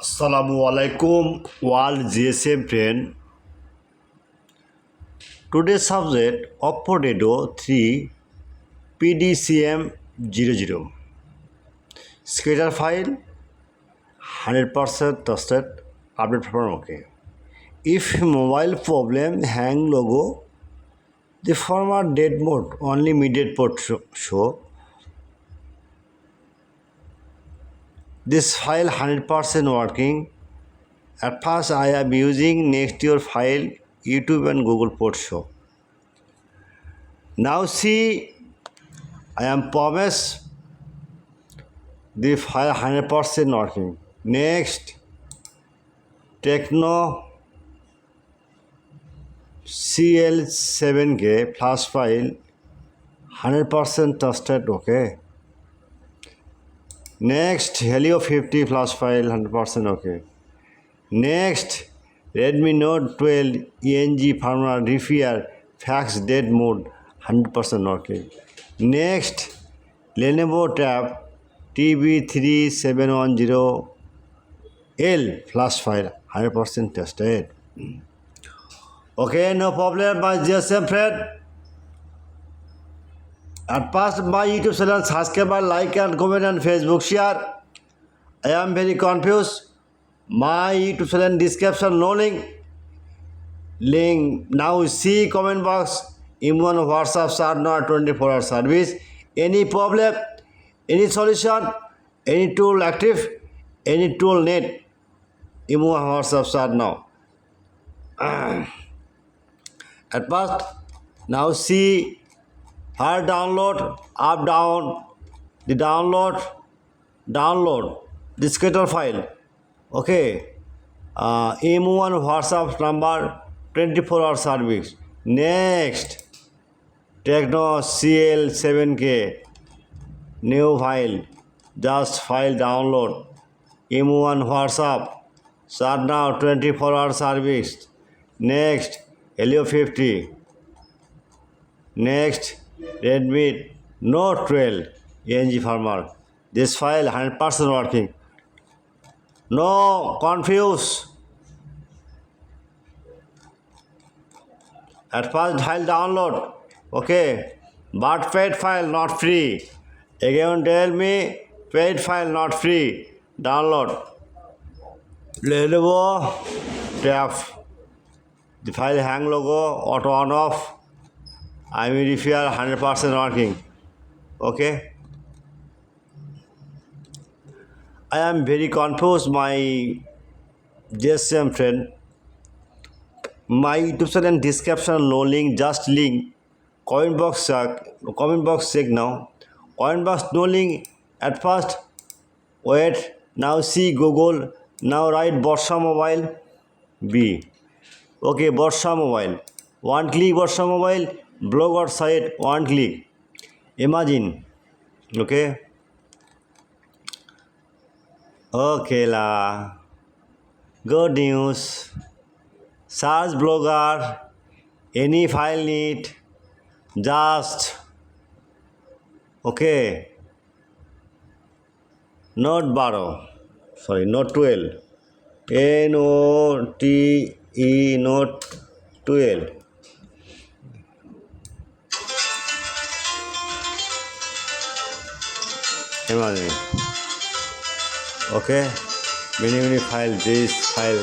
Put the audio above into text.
Assalamualaikum world GSM friend. Today's subject Oppo Reno 3 PDCM00. Scatter file 100% trusted update from okay. If mobile problem hang logo, the format dead mode only immediate port show. This file 100% working. At first I am using next your file YouTube and Google port show. Now see I am promise the file 100% working. Next Techno CL7K flash file 100% trusted okay. Next Helio 50 flash file 100% okay. Next Redmi Note 12 ENG firmware repair fax dead mode 100% okay. Next Lenovo TB3-710I flash file 100% tested. Okay, no problem my GSM friend. At first my YouTube channel subscribe, like and comment and Facebook share. I am very confused. My YouTube channel description no link. Now see comment box. Email WhatsApp start now 24-hour service. Any problem, any solution, any tool active, any tool net. Email WhatsApp start now. At first, now see her download, up down, the download, the scatter file. Okay. M1 WhatsApp number 24-hour service. Next Techno CL7K new file, just file download. M1 WhatsApp start now 24-hour service. Next Helio 50. Next Redmi Note 12 ENG firmware. This file 100% working. No confuse. At first file download. Okay. But paid file not free. Again tell me paid file not free. Download. Lenovo tab. The file hang logo auto on off. I will repair 100% working. Okay. I am very confused my GSM friend. My YouTube channel description no link, just link. Comment box check now. Comment box no link. At first wait. Now see Google. Now write Borsha Mobile B. Okay, Borsha Mobile. One click Borsha Mobile. Blog or site one click. Imagine. Okay. Okay la. Good news. Search blogger. Any file need. Just. Okay. Note 12. Sorry, Note 12. NOTE Note 12. Imagine. Okay. Many file. This file.